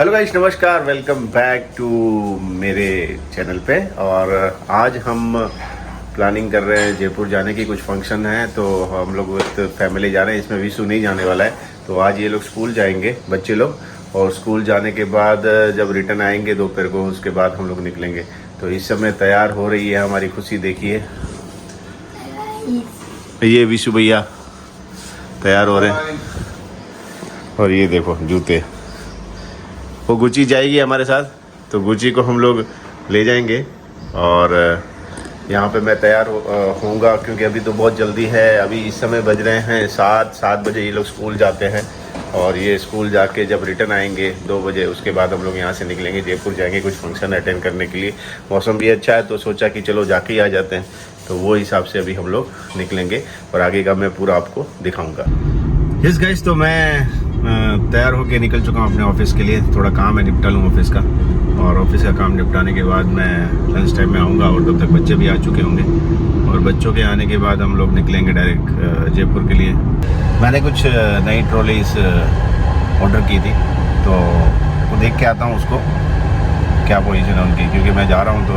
Hello guys, नमस्कार, welcome back to मेरे channel पे। और आज हम प्लानिंग कर रहे हैं जयपुर जाने की। कुछ फंक्शन है तो हम लोग फैमिली जा रहे हैं। इसमें विशु नहीं जाने वाला है। तो आज ये लोग स्कूल जाएंगे, बच्चे लोग, और स्कूल जाने के बाद जब रिटर्न आएंगे दोपहर को, उसके बाद हम लोग निकलेंगे। तो इस समय तैयार हो रही है हमारी खुशी। देखिए ये विशु भैया तैयार हो रहे हैं, और ये देखो जूते। वो गुची जाएगी हमारे साथ, तो गुची को हम लोग ले जाएंगे। और यहाँ पे मैं तैयार होऊंगा क्योंकि अभी तो बहुत जल्दी है। अभी इस समय बज रहे हैं 7 बजे। ये लोग स्कूल जाते हैं और ये स्कूल जाके जब रिटर्न आएंगे 2 बजे, उसके बाद हम लोग यहाँ से निकलेंगे, जयपुर जाएंगे कुछ फंक्शन अटेंड करने के लिए। मौसम भी अच्छा है तो सोचा कि चलो जाके ही आ जाते हैं। तो वो हिसाब से अभी हम लोग निकलेंगे और आगे का मैं पूरा आपको दिखाऊँगा। यस गाइस, तो मैं तैयार होके निकल चुका हूँ अपने ऑफिस के लिए। थोड़ा काम है, निपटा लूँ ऑफिस का, और ऑफिस का काम निपटाने के बाद मैं लंच टाइम में आऊँगा और तब तक बच्चे भी आ चुके होंगे। और बच्चों के आने के बाद हम लोग निकलेंगे डायरेक्ट जयपुर के लिए। मैंने कुछ नई ट्रॉलीज ऑर्डर की थी, तो वो देख के आता हूँ उसको क्या पोजीशन है उनकी, क्योंकि मैं जा रहा हूँ तो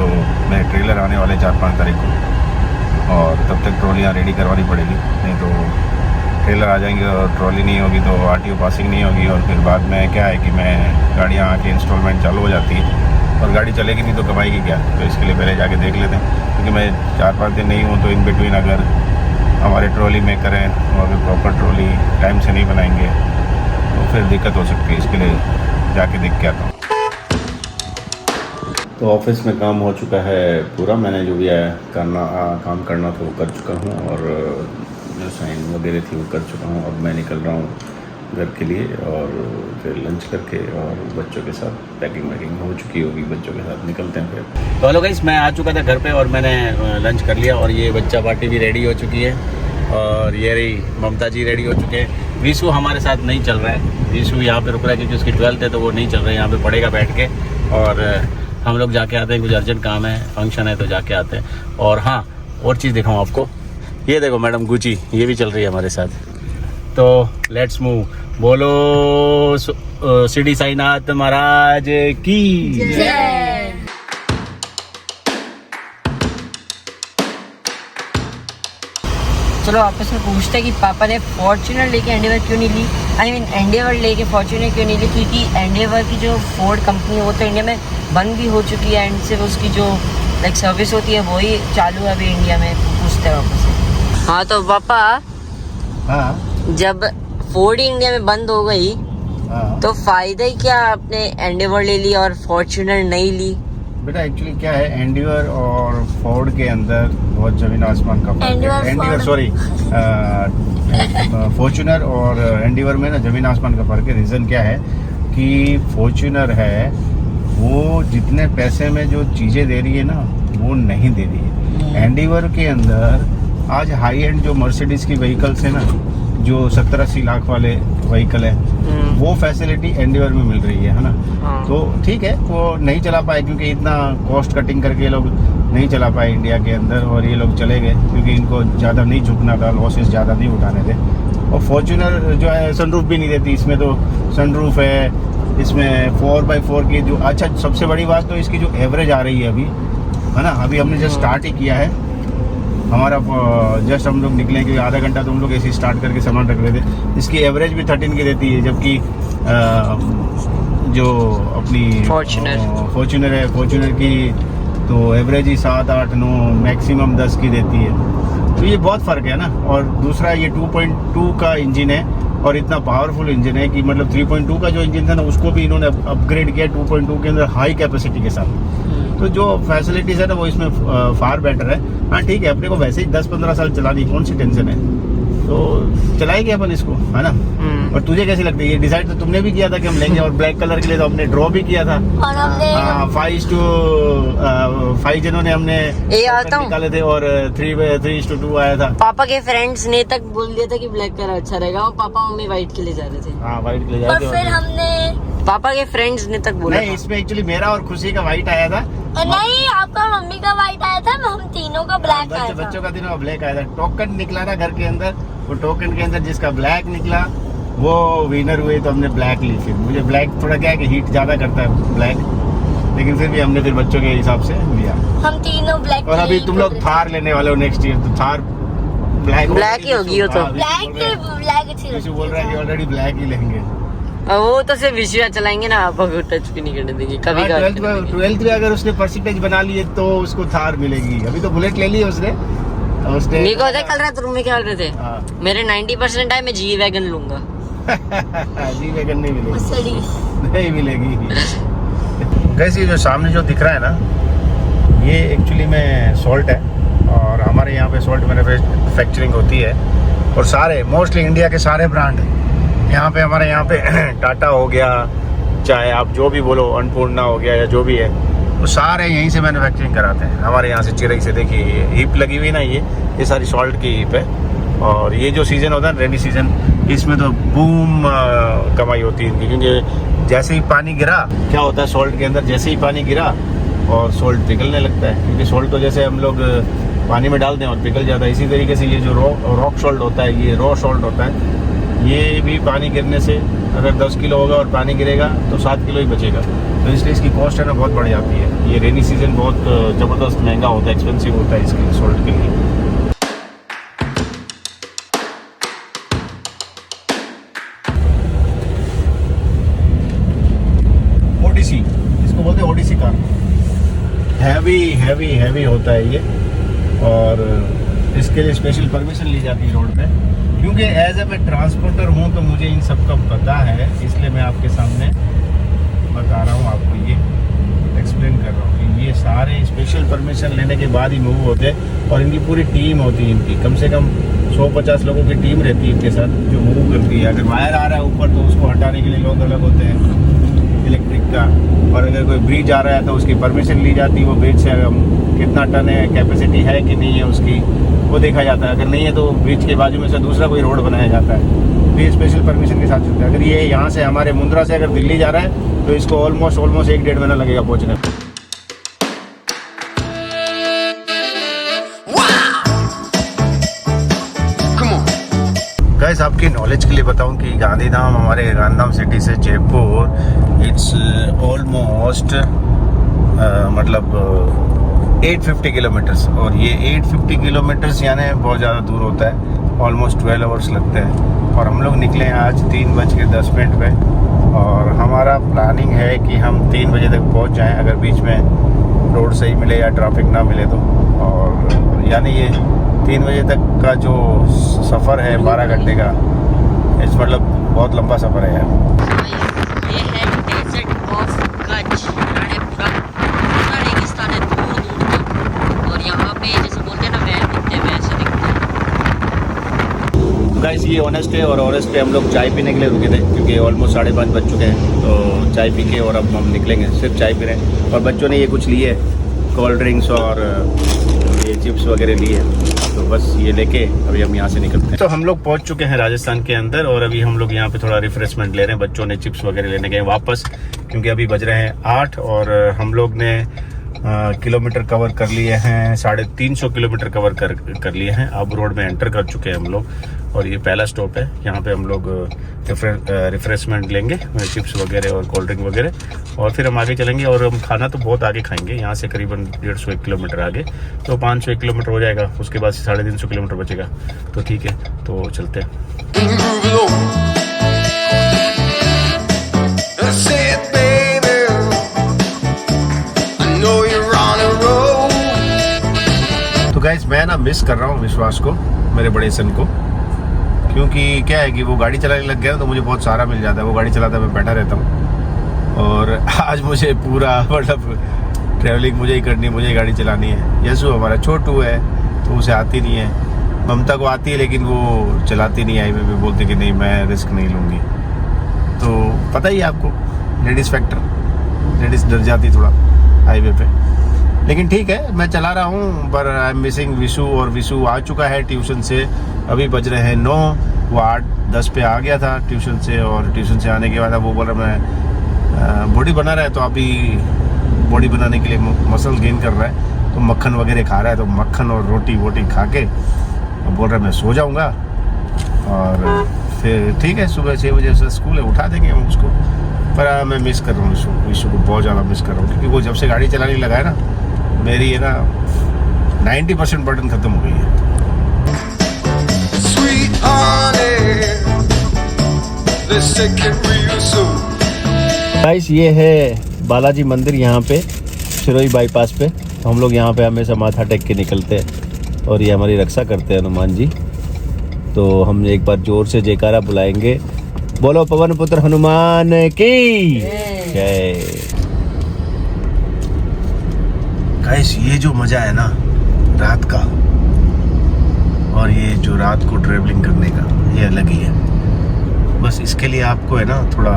मेरे ट्रेलर आने वाले 4-5 तारीख को, और तब तक ट्रॉलियाँ रेडी करवानी पड़ेगी। नहीं तो ट्रेलर आ जाएंगे और ट्रॉली नहीं होगी तो आरटीओ पासिंग नहीं होगी, और फिर बाद में क्या है कि मैं गाड़ियाँ आके इंस्टॉलमेंट चालू हो जाती है और गाड़ी चलेगी नहीं तो कमाएगी क्या। तो इसके लिए पहले जाके देख लेते हैं, क्योंकि मैं 4-5 दिन नहीं हूँ तो इन बिटवीन अगर हमारे ट्रॉली में करें और अगर प्रॉपर ट्रॉली टाइम से नहीं बनाएंगे तो फिर दिक्कत हो सकती है। इसके लिए जाके देख के आता हूँ। तो ऑफिस में काम हो चुका है पूरा। मैंने जो भी काम करना था वो कर चुका हूँ, और जो साइन वगैरह थी वो कर चुका हूँ। अब मैं निकल रहा हूँ घर के लिए, और फिर लंच करके और बच्चों के साथ पैकिंग हो चुकी होगी, बच्चों के साथ निकलते हैं फिर। तो हेलो गाइस, मैं आ चुका था घर पे और मैंने लंच कर लिया, और ये बच्चा पार्टी भी रेडी हो चुकी है, और ये रही ममता जी रेडी हो चुके हैं। विशु हमारे साथ नहीं चल रहा है। विशु यहाँ पे रुक रहा है क्योंकि उसकी 12th है, तो वो नहीं चल रहा है, यहाँ पे पढ़ेगा बैठ के। और हम लोग जाके आते हैं, कुछ अर्जेंट काम है, फंक्शन है तो जाके आते हैं। और हाँ, और चीज़ दिखाऊँ आपको, ये देखो मैडम गुची, ये भी चल रही है हमारे साथ। तो लेट्स मूव। बोलो शिरडी साईनाथ महाराज की जय। चलो आपस में पूछते हैं कि पापा ने फॉर्च्यूनर लेके एंडेवर क्यों नहीं ली। आई मीन एंडेवर लेके फॉर्च्यूनर क्यों नहीं ली, क्योंकि एंडेवर की जो फोर्ड कंपनी है वो तो इंडिया में बंद भी हो चुकी है, एंड सिर्फ उसकी जो लाइक सर्विस होती है वही चालू है अभी इंडिया में। पूछते हैं वापस से। हाँ तो पापा, हाँ, जब फोर्ड इंडिया में बंद हो गई, हाँ, तो फायदा ही क्या आपने एंडेवर ले ली और फॉर्च्यूनर नहीं ली। बेटा एक्चुअली क्या है, एंडेवर और फोर्ड के अंदर बहुत जमीन आसमान का फर्क है। एंडेवर सॉरी फॉर्च्यूनर और एंडेवर में ना जमीन आसमान का फर्क है। रीज़न क्या है कि फॉर्च्यूनर है वो जितने पैसे में जो चीज़ें दे रही है ना वो नहीं दे रही है। एंडेवर के अंदर आज हाई एंड जो मर्सिडीज की व्हीकल्स है ना, जो 70-80 लाख वाले व्हीकल है, वो फैसिलिटी एंडेवर में मिल रही है ना। तो ठीक है, वो नहीं चला पाए क्योंकि इतना कॉस्ट कटिंग करके ये लोग नहीं चला पाए इंडिया के अंदर, और ये लोग चले गए क्योंकि इनको ज़्यादा नहीं झुकना था, लॉसेस ज़्यादा नहीं उठाने थे। और फॉर्च्यूनर जो है सनरूफ भी नहीं देती, इसमें तो सनरूफ है, इसमें 4x4 की जो, अच्छा सबसे बड़ी बात तो इसकी जो एवरेज आ रही है अभी, है ना, अभी हमने जस्ट स्टार्ट ही किया है हमारा, जस्ट हम लोग निकले क्योंकि आधा घंटा तो हम लोग ऐसे स्टार्ट करके सामान रख रहे थे। इसकी एवरेज भी 13 की देती है, जबकि जो अपनी फॉर्च्यूनर है, फॉर्च्यूनर की तो एवरेज ही 7, 8, 9 मैक्सिमम 10 की देती है। तो ये बहुत फ़र्क है ना। और दूसरा ये 2.2 का इंजन है, और इतना पावरफुल इंजन है कि मतलब 3.2 का जो इंजन था ना उसको भी इन्होंने अपग्रेड किया 2.2 के अंदर हाई कैपेसिटी के साथ। तो जो फैसिलिटीज़ है ना वो इसमें फार बेटर है। हाँ ठीक है, अपने को वैसे ही 10-15 साल चलानी, कौन सी टेंशन है, तो चलाएंगे अपन इसको, है ना। और तुझे कैसी लगती है? ये डिसाइड तो तुमने भी किया था कि हम लेंगे, और ब्लैक कलर के लिए तो हमने ड्रॉ भी किया था, और हमने 5 जनों ने हमने निकाले थे, और 3:2 आया था। पापा के फ्रेंड्स ने तक बोल दिया था कि ब्लैक कलर अच्छा रहेगा, और पापा मम्मी व्हाइट के लिए जा रहे थे। हाँ, व्हाइट के लिए जा रहे थे। फिर हमने पापा के फ्रेंड्स ने तक बोला नहीं, इसमें एक्चुअली मेरा और खुशी का व्हाइट आया था। नहीं, आपका मम्मी का व्हाइट आया था, हम तीनों का ब्लैक आया था। बच्चों का तीनों का ब्लैक आया था। टोकन निकला था घर के अंदर, वो टोकन के अंदर जिसका ब्लैक निकला वो विनर हुए तो हमने ब्लैक ली। फिर मुझे ब्लैक थोड़ा क्या है कि हीट ज़्यादा करता है ब्लैक, लेकिन फिर भी हमने फिर बच्चों के हिसाब से लिया। हम तीनों ब्लैक। और अभी तुम लोग थार लेने वाले हो नेक्स्ट ईयर, तो थार ब्लैक ही होगी वो तो। ब्लैक अच्छी लगती बोल रहा है कि ऑलरेडी ब्लैक ही लेंगे। और वो तो सिर्फ विश्वा चलाएंगे ना, आप को टच भी नहीं करने देंगे कभी। 12th में अगर उसने परसेंटेज बना लिए तो उसको थार मिलेगी। अभी तो बुलेट ले ली है उसने। मेरे को कल रहा तुम में क्या कर रहे थे, हाँ। मेरे 90% है, मैं जी वैगन लूंगा। जी वैगन नहीं मिलेगी, मर्सिडीज। नहीं मिलेगी। गैस ये जो सामने जो दिख रहा है ना, ये एक्चुअली में सॉल्ट है, और हमारे यहाँ पे सॉल्ट मैन्युफैक्चरिंग होती है, और सारे मोस्टली इंडिया के सारे ब्रांड यहाँ पे हमारे यहाँ पे टाटा हो गया, चाहे आप जो भी बोलो, अन्नपूर्णा हो गया या जो भी है, वो सारे यहीं से मैन्युफैक्चरिंग कराते हैं हमारे यहाँ से। चिरई से देखिए ये हीप लगी हुई ना, ये सारी सॉल्ट की हीप है। और ये जो सीज़न होता है रेनी सीज़न, इसमें तो बूम कमाई होती है इनकी, क्योंकि जैसे ही पानी गिरा, क्या होता है सॉल्ट के अंदर, जैसे ही पानी गिरा और सॉल्ट पिघलने लगता है, क्योंकि सॉल्ट तो जैसे हम लोग पानी में डालते हैं और पिघल जाता है, इसी तरीके से ये जो रॉक सॉल्ट होता है, ये रॉ सॉल्ट होता है, ये भी पानी गिरने से अगर 10 किलो होगा और पानी गिरेगा तो 7 किलो ही बचेगा। तो इसलिए इसकी कॉस्ट है ना बहुत बढ़ जाती है। ये रेनी सीज़न बहुत ज़बरदस्त महंगा होता है, एक्सपेंसिव होता है इसके सॉल्ट के लिए। ओडिसी, इसको बोलते हैं ओडिसी कार। हैवी होता है ये, और इसके लिए स्पेशल परमिशन ली जाती है रोड पे, क्योंकि एज ए मैं ट्रांसपोर्टर हूँ तो मुझे इन सब का पता है, इसलिए मैं आपके सामने बता रहा हूँ, आपको ये एक्सप्लेन कर रहा हूँ कि ये सारे स्पेशल परमिशन लेने के बाद ही मूव होते हैं, और इनकी पूरी टीम होती है, इनकी कम से कम 150 लोगों की टीम रहती है इनके साथ जो मूव करती है। अगर वायर आ रहा है ऊपर तो उसको हटाने के लिए लोग अलग होते हैं इलेक्ट्रिक का, और अगर कोई ब्रिज आ रहा है तो उसकी परमिशन ली जाती है, वो ब्रिज से कितना टन है, कैपेसिटी है कि नहीं है उसकी, वो देखा जाता है। अगर नहीं है तो ब्रिज के बाजू में से दूसरा कोई रोड बनाया जाता है, तो ये स्पेशल परमिशन के साथ चलता है। अगर ये यहाँ से हमारे मुंद्रा से अगर दिल्ली जा रहा है तो इसको ऑलमोस्ट 1.5 महीना लगेगा पहुँचने में। गाइस आपकी नॉलेज के लिए बताऊं कि गांधीधाम, हमारे गांधीधाम सिटी से जयपुर, इट्स ऑलमोस्ट मतलब 850 किलोमीटर्स, और ये 850 किलोमीटर्स यानी बहुत ज़्यादा दूर होता है, ऑलमोस्ट 12 आवर्स लगते हैं। और हम लोग निकले हैं आज 3:10 पे, और हमारा प्लानिंग है कि हम 3 बजे तक पहुंच जाएं, अगर बीच में रोड सही मिले या ट्रैफिक ना मिले तो। और यानी ये 3 बजे तक का जो सफ़र है 12 घंटे का, इस मतलब बहुत लंबा सफ़र है यार। ये है डेजर्ट ऑफ कच्छ, पूरा रेगिस्तान है दूर तक, और यहाँ पे जैसे बोलते हैं ना वैल दिखते हैं वैसे दिखते हैं। गाइस ये ऑनेस्ट है, और ऑनेस्ट पे हम लोग चाय पीने के लिए रुके थे, क्योंकि ऑलमोस्ट 5:30 बज चुके हैं, तो चाय पी के और अब हम निकलेंगे, सिर्फ चाय पी रहे हैं। और बच्चों ने ये कुछ लिए, कोल्ड ड्रिंक्स और ये चिप्स वगैरह लिए, तो बस ये लेके अभी हम यहाँ से निकलते हैं। तो हम लोग पहुँच चुके हैं राजस्थान के अंदर, और अभी हम लोग यहाँ पे थोड़ा रिफ्रेशमेंट ले रहे हैं। बच्चों ने चिप्स वगैरह लेने गए वापस, क्योंकि अभी बज रहे हैं 8, और हम लोग ने किलोमीटर कवर कर लिए हैं, 350 किलोमीटर कवर कर लिए हैं। अब रोड में एंटर कर चुके हैं हम लोग, और ये पहला स्टॉप है, यहाँ पे हम लोग रिफ्रेशमेंट लेंगे, चिप्स वगैरह और कोल्ड ड्रिंक वगैरह, और फिर हम आगे चलेंगे। और हम खाना तो बहुत आगे खाएंगे, यहाँ से करीबन 150 किलोमीटर आगे, तो 500 किलोमीटर हो जाएगा, उसके बाद 350 किलोमीटर बचेगा। तो ठीक है, तो चलते हैं। तो गाइस मैं ना मिस कर रहा हूँ विश्वास को, मेरे बड़े सन को, क्योंकि क्या है कि वो गाड़ी चलाने लग गया तो मुझे बहुत सारा मिल जाता है। वो गाड़ी चलाता है, मैं बैठा रहता हूँ, और आज मुझे पूरा मतलब ट्रैवलिंग मुझे ही करनी है, मुझे ही गाड़ी चलानी है। यशु हमारा छोटू है तो उसे आती नहीं है, ममता को आती है लेकिन वो चलाती नहीं, हाईवे पे बोलते कि नहीं मैं रिस्क नहीं लूँगी। तो पता ही है आपको, लेडीज़ फैक्टर, लेडीज़ डर जाती थोड़ा हाईवे पे, लेकिन ठीक है मैं चला रहा हूँ। पर आई एम मिसिंग विशु, और विशु आ चुका है ट्यूशन से, अभी बज रहे हैं 9, वो 8:10 पे आ गया था ट्यूशन से, और ट्यूशन से आने के बाद वो बोल रहा मैं बॉडी बना रहा है, तो अभी बॉडी बनाने के लिए मसल गेन कर रहा है, तो मक्खन वगैरह खा रहा है, तो मक्खन और रोटी वोटी खा के बोल रहा है मैं सो जाऊँगा, और फिर ठीक है, सुबह 6 बजे से स्कूल है, उठा देंगे हम उसको। पर मैं मिस कर रहा हूँ विशु को, बहुत ज़्यादा मिस कर रहा हूँ, क्योंकि वो जब से गाड़ी चलाने लगा है ना, मेरी है ना 90% बर्डन ख़त्म हो गई है। गाइस ये है बालाजी मंदिर यहाँ पे सिरोही बाईपास पे। हम लोग यहाँ पे हमेशा माथा टेक के निकलते हैं और ये हमारी रक्षा करते हैं हनुमान जी। तो हम एक बार जोर से जयकारा बुलाएंगे, बोलो पवन पुत्र हनुमान की जय। गाइस ये जो मजा है ना रात का, और ये जो रात को ट्रेवलिंग करने का, ये अलग ही है। बस इसके लिए आपको है ना थोड़ा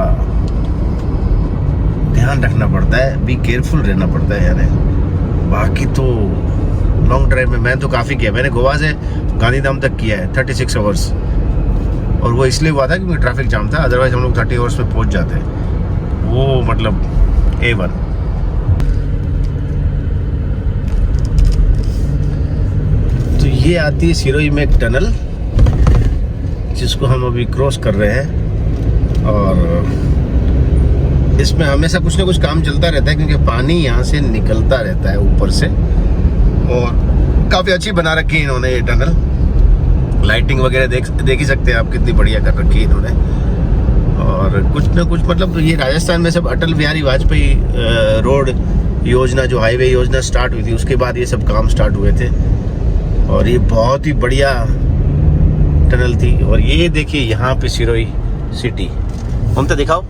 ध्यान रखना पड़ता है, बी केयरफुल रहना पड़ता है यार। बाकी तो लॉन्ग ड्राइव में मैं तो काफ़ी किया, मैंने गोवा से गांधीधाम तक किया है 36 आवर्स, और वो इसलिए हुआ था क्योंकि ट्रैफिक जाम था, अदरवाइज हम लोग 30 आवर्स में पहुंच जाते। वो मतलब A1। तो ये आती है सिरोही में एक टनल, जिसको हम अभी क्रॉस कर रहे हैं, और इसमें हमेशा कुछ ना कुछ काम चलता रहता है, क्योंकि पानी यहाँ से निकलता रहता है ऊपर से, और काफ़ी अच्छी बना रखी है इन्होंने ये टनल। लाइटिंग वगैरह देख ही सकते हैं आप, कितनी बढ़िया कर रखी है इन्होंने। और कुछ ना कुछ मतलब ये राजस्थान में सब अटल बिहारी वाजपेयी रोड योजना, जो हाईवे योजना स्टार्ट हुई थी, उसके बाद ये सब काम स्टार्ट हुए थे, और ये बहुत ही बढ़िया टनल थी। और ये देखिए यहाँ पे सिरोही सिटी, हम तो दिखाओ।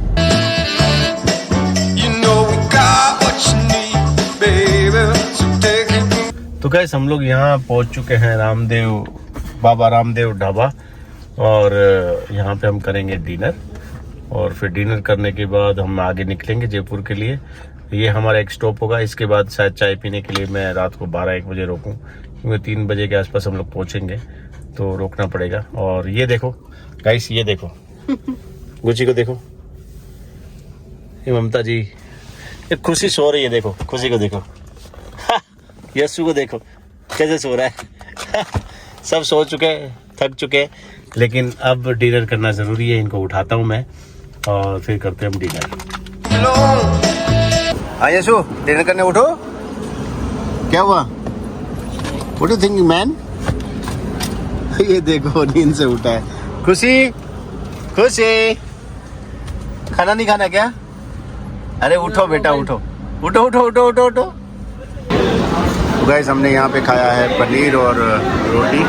तो गाइस हम लोग यहाँ पहुँच चुके हैं बाबा रामदेव ढाबा, और यहाँ पे हम करेंगे डिनर, और फिर डिनर करने के बाद हम आगे निकलेंगे जयपुर के लिए। ये हमारा एक स्टॉप होगा, इसके बाद शायद चाय पीने के लिए मैं रात को 12-1 बजे रोकूं, क्योंकि 3 बजे के आसपास हम लोग पहुँचेंगे, तो रोकना पड़ेगा। और ये देखो गाइस, ये देखो गुची को देखो, ये ममता जी, ये खुशी सो रही है, देखो खुशी को देखो, यस्सु को देखो कैसे सो रहा है। सब सो चुके, थक चुके, लेकिन अब डिनर करना ज़रूरी है। इनको उठाता हूँ मैं और फिर करते हैं हम डिनर। हाँ यस्सु, डिनर करने उठो। क्या हुआ? What you thinking man? ये देखो नींद से उठा है। खुशी खुशी, खाना नहीं खाना क्या? अरे उठो बेटा, उठो उठो उठो उठो उठो उठो। तो गाइस हमने यहाँ पे खाया है पनीर और रोटी,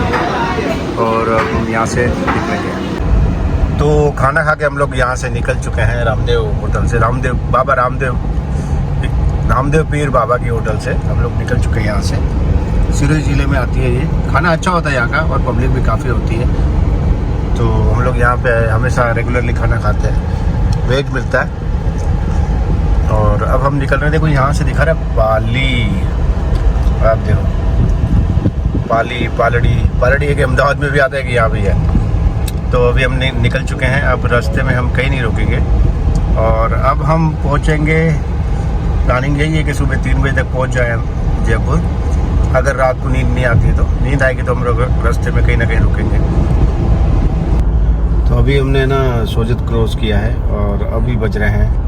और हम यहाँ से निकलेंगे। तो खाना खा के हम लोग यहाँ से निकल चुके हैं रामदेव होटल से, रामदेव पीर बाबा की होटल से हम लोग निकल चुके हैं यहाँ से। सिरोही जिले में आती है ये। खाना अच्छा होता है यहाँ का, और पब्लिक भी काफ़ी होती है, तो हम लोग यहाँ पे हमेशा रेगुलरली खाना खाते हैं, वेज मिलता है। और अब हम निकल रहे हैं, देखो यहाँ से दिखा रहा है पाली, आप देखो पालड़ी है कि अहमदाबाद में भी आता है कि यहाँ भी है। तो अभी हम निकल चुके हैं, अब रास्ते में हम कहीं नहीं रुकेंगे, और अब हम पहुँचेंगे, प्लानिंग यही है कि सुबह 3 बजे तक पहुँच जाए जयपुर। अगर रात को नींद नहीं आती है, तो नींद आएगी तो हम लोग रास्ते में कहीं ना कहीं रुकेंगे। तो अभी हमने ना सोजत क्रॉस किया है, और अभी बज रहे हैं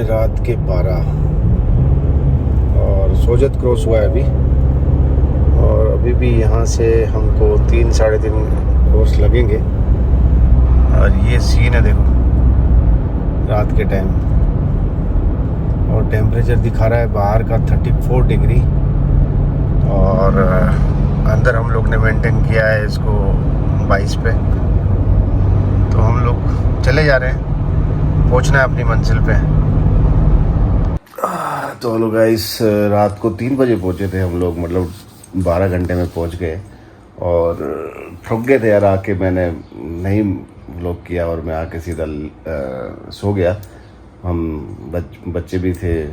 रात के 12, और सोजत क्रॉस हुआ है अभी, और अभी भी यहाँ से हमको 3-3.5 क्रॉस लगेंगे। और ये सीन है देखो रात के टाइम, और टेम्परेचर दिखा रहा है बाहर का 34 डिग्री, और अंदर हम लोग ने मेंटेन किया है इसको 22 पे। तो हम लोग चले जा रहे हैं, पहुंचना है अपनी मंजिल पे। तो हेलो गाइस, रात को 3 बजे पहुंचे थे हम लोग, मतलब 12 घंटे में पहुंच गए, और थक गए थे यार आके। मैंने नहीं व्लॉग किया, और मैं आके सीधा सो गया। हम बच्चे भी थे,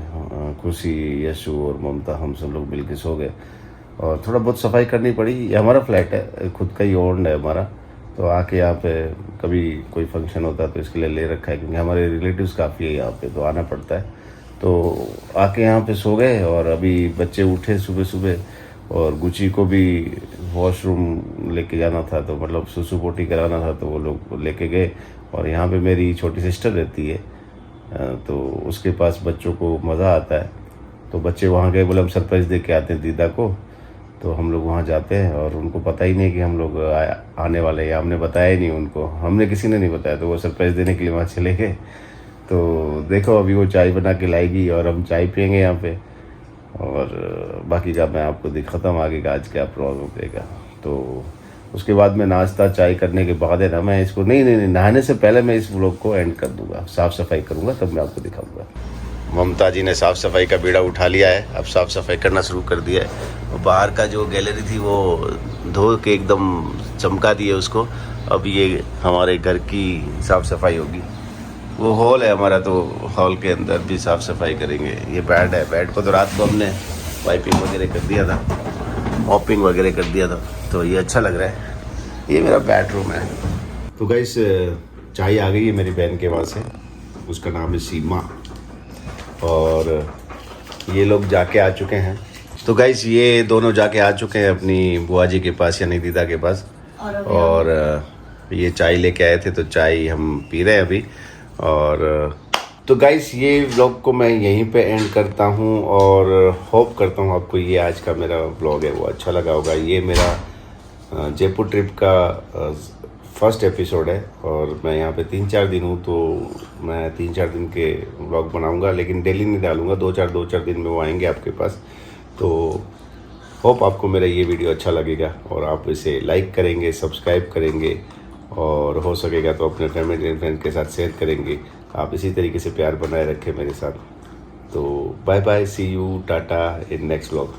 खुशी, यशु और ममता, हम सब लोग मिल के सो गए, और थोड़ा बहुत सफाई करनी पड़ी। ये हमारा फ्लैट है, खुद का ही ओन है हमारा, तो आके यहाँ पे कभी कोई फंक्शन होता है तो इसके लिए ले रखा है, क्योंकि हमारे रिलेटिव्स काफ़ी है यहाँ पे, तो आना पड़ता है। तो आके यहाँ पे सो गए, और अभी बच्चे उठे सुबह सुबह, और गुची को भी वॉशरूम लेके जाना था, तो मतलब सुसु पोटी कराना था, तो वो लोग लेके गए। और यहाँ पे मेरी छोटी सिस्टर रहती है, तो उसके पास बच्चों को मज़ा आता है, तो बच्चे वहाँ गए, बोले हम सरप्राइज़ दे के आते हैं दीदा को। तो हम लोग वहाँ जाते हैं और उनको पता ही नहीं कि हम लोग आने वाले हैं, हमने बताया ही नहीं उनको, हमने किसी ने नहीं बताया, तो वो सरप्राइज़ देने के लिए वहाँ चले गए। तो देखो अभी वो चाय बना के लाएगी और हम चाय पियेंगे यहाँ पे, और बाकी का मैं आपको दिखाता हूँ आगे का आज क्या प्रॉब्लम रहेगा। तो उसके बाद में नाश्ता चाय करने के बाद है ना, मैं इसको नहीं नहाने से पहले मैं इस व्लॉग को एंड कर दूंगा, साफ़ सफाई करूँगा, तब मैं आपको दिखाऊंगा। ममता जी ने साफ़ सफाई का बीड़ा उठा लिया है, अब साफ़ सफाई करना शुरू कर दिया है। और बाहर का जो गैलरी थी वो धो के एकदम चमका दिए उसको। अब ये हमारे घर की साफ़ सफाई होगी। वो हॉल है हमारा, तो हॉल के अंदर भी साफ़ सफाई करेंगे। ये बेड है, बेड को तो रात को हमने वाइपिंग वगैरह कर दिया था, मॉपिंग वगैरह कर दिया था, तो ये अच्छा लग रहा है। ये मेरा बेडरूम है। तो गाइस चाय आ गई है मेरी बहन के वहाँ से, उसका नाम है सीमा, और ये लोग जाके आ चुके हैं। तो गाइस ये दोनों जाके आ चुके हैं अपनी बुआ जी के पास, यानी दीदा के पास, और ये चाय लेके आए थे, तो चाय हम पी रहे हैं अभी। और तो गाइस ये व्लॉग को मैं यहीं पे एंड करता हूँ, और होप करता हूँ आपको ये आज का मेरा व्लॉग है वो अच्छा लगा होगा। ये मेरा जयपुर ट्रिप का फर्स्ट एपिसोड है, और मैं यहाँ पे 3-4 दिन हूँ, तो मैं 3-4 दिन के व्लॉग बनाऊँगा, लेकिन डेली नहीं डालूँगा, 2-4 दिन में वो आएंगे आपके पास। तो होप आपको मेरा ये वीडियो अच्छा लगेगा, और आप इसे लाइक करेंगे, सब्सक्राइब करेंगे, और हो सकेगा तो अपने फैमिली एंड फ्रेंड के साथ शेयर करेंगे। आप इसी तरीके से प्यार बनाए रखें मेरे साथ। तो bye bye, see you, tata in next vlog.